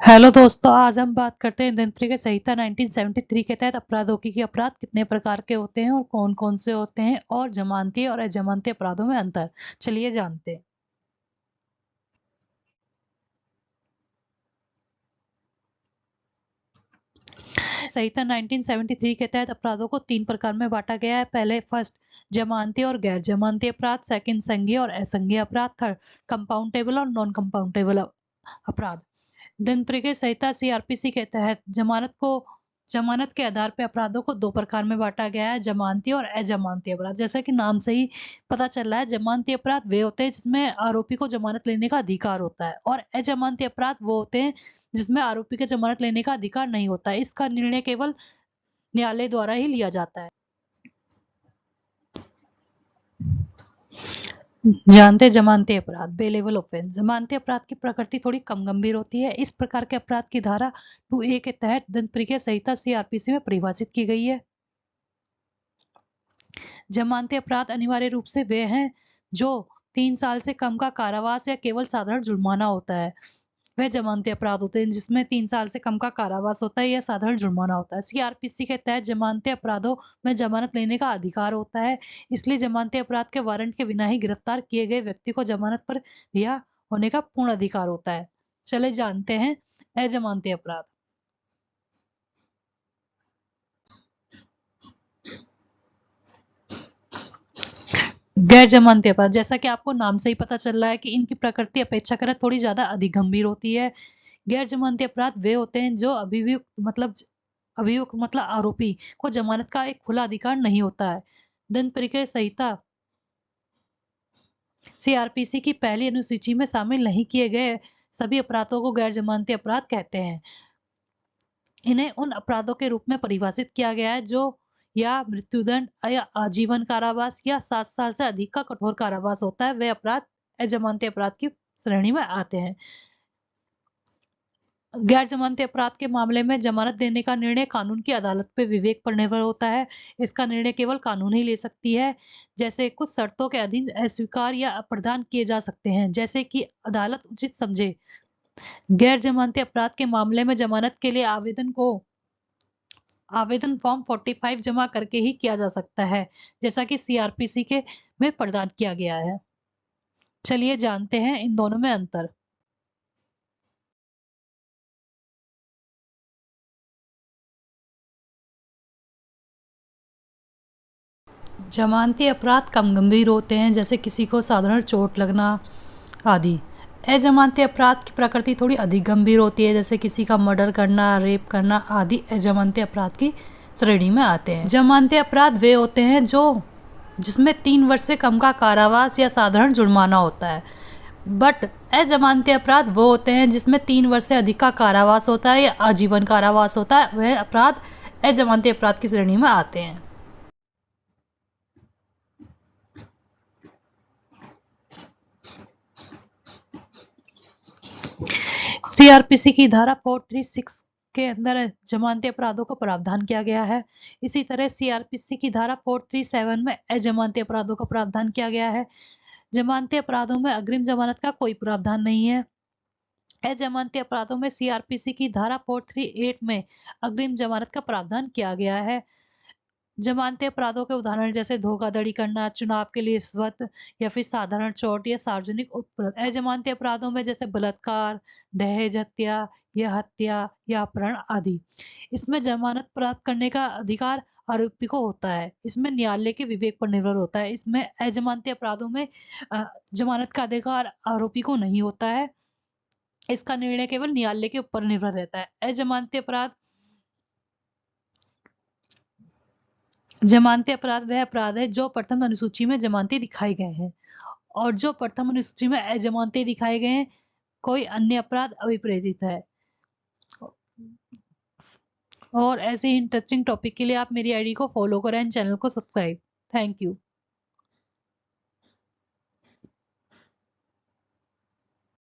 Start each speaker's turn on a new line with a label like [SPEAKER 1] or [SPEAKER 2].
[SPEAKER 1] Hello दोस्तों, आज हम बात करते हैं इंडियन तरीके संहिता 1973 के तहत अपराधों की कि अपराध कितने प्रकार के होते हैं और कौन कौन से होते हैं और जमानती और अजमानती अपराधों में अंतर। चलिए जानते हैं। संहिता 1973 के तहत अपराधों को 3 प्रकार में बांटा गया है। पहले फर्स्ट जमानती और गैर जमानती अपराध, सेकंड संज्ञेय और असंज्ञेय अपराध, थर्ड कंपाउंडेबल और नॉन कंपाउंडेबल अपराध। दंड संहिता सीआरपीसी के तहत जमानत के आधार पर अपराधों को 2 प्रकार में बांटा गया है, जमानती और अजमानती अपराध। जैसा कि नाम से ही पता चल रहा है, जमानती अपराध वे होते हैं जिसमें आरोपी को जमानत लेने का अधिकार होता है और अजमानती अपराध वो होते हैं जिसमें आरोपी के जमानत लेने का अधिकार नहीं होता है। इसका निर्णय केवल न्यायालय द्वारा ही लिया जाता है। जानते जमानती अपराध, बेलेबल ऑफेंस। जमानती अपराध की प्रकृति थोड़ी कम गंभीर होती है। इस प्रकार के अपराध की धारा 2A के तहत दंड प्रक्रिया संहिता सीआरपीसी में परिभाषित की गई है। जमानती अपराध अनिवार्य रूप से वे हैं जो 3 साल से कम का कारावास या केवल साधारण जुर्माना होता है। वह जमानती अपराध होते हैं जिसमें 3 साल से कम का कारावास होता है या साधारण जुर्माना होता है। सीआरपीसी के तहत जमानती अपराधों में जमानत लेने का अधिकार होता है, इसलिए जमानती अपराध के वारंट के बिना ही गिरफ्तार किए गए व्यक्ति को जमानत पर रिहा होने का पूर्ण अधिकार होता है। चले जानते हैं अजमानती अपराध। गैर जमानती अपराध, जैसा कि आपको नाम से ही पता चल रहा है कि इनकी प्रकृति अपेक्षाकृत थोड़ी ज्यादा अधिक गंभीर होती है। गैर जमानती अपराध वे होते हैं जो अभियुक्त मतलब आरोपी को जमानत का एक खुला अधिकार नहीं होता है। दंड प्रक्रिया संहिता सीआरपीसी की पहली अनुसूची में शामिल नहीं किए गए सभी अपराधों को गैर जमानती अपराध कहते हैं। इन्हें उन अपराधों के रूप में परिभाषित किया गया है जो या मृत्युदंड या आजीवन कारावास या 7 साल से अधिक का कठोर कारावास होता है। वे अपराध अजमानती अपराध की श्रेणी में आते हैं। गैर जमानती अपराध के मामले में जमानत देने का निर्णय कानून की अदालत पे विवेक पर निर्भर होता है। इसका निर्णय केवल कानून ही ले सकती है। जैसे कुछ शर्तों के अधीन अस्वीकार या अप्रदान किए जा सकते हैं, जैसे कि अदालत उचित समझे। गैर जमानती अपराध के मामले में जमानत के लिए आवेदन फॉर्म 45 जमा करके ही किया जा सकता है, जैसा कि सीआरपीसी के में प्रदान किया गया है। चलिए जानते हैं इन दोनों में अंतर। जमानती अपराध कम गंभीर होते हैं, जैसे किसी को साधारण चोट लगना आदि। अजमानती अपराध की प्रकृति थोड़ी अधिक गंभीर होती है, जैसे किसी का मर्डर करना, रेप करना आदि अजमानती अपराध की श्रेणी में आते हैं। जमानती अपराध वे होते हैं जिसमें 3 वर्ष से कम का कारावास या साधारण जुर्माना होता है। बट अजमानती अपराध वो होते हैं जिसमें 3 वर्ष से अधिक का कारावास होता है या आजीवन कारावास होता है। वह अपराध अजमानती अपराध की श्रेणी में आते हैं। सीआरपीसी की धारा 436 के अंदर जमानती अपराधों का प्रावधान किया गया है। इसी तरह सीआरपीसी की धारा 437 में अजमानती अपराधों का प्रावधान किया गया है। जमानती अपराधों में अग्रिम जमानत का कोई प्रावधान नहीं है। अजमानती अपराधों में सीआरपीसी की धारा 438 में अग्रिम जमानत का प्रावधान किया गया है। जमानती अपराधों के उदाहरण जैसे धोखाधड़ी करना, चुनाव के लिए रिश्वत या फिर साधारण चोट या सार्वजनिक उत्पीड़न। अजमानती अपराधों में जैसे बलात्कार, दहेज हत्या या अपहरण आदि। इसमें जमानत प्राप्त करने का अधिकार आरोपी को होता है। इसमें न्यायालय के विवेक पर निर्भर होता है। इसमें अजमानती अपराधों में जमानत का अधिकार आरोपी को नहीं होता है। इसका निर्णय केवल न्यायालय के ऊपर निर्भर रहता है। जमानती अपराध वह अपराध है जो प्रथम अनुसूची में जमानती दिखाए गए हैं, और जो प्रथम अनुसूची में अजमानती दिखाए गए हैं कोई अन्य अपराध अभिप्रेरित है। और ऐसे ही इंटरेस्टिंग टॉपिक के लिए आप मेरी आईडी को फॉलो करें, चैनल को सब्सक्राइब। Thank you.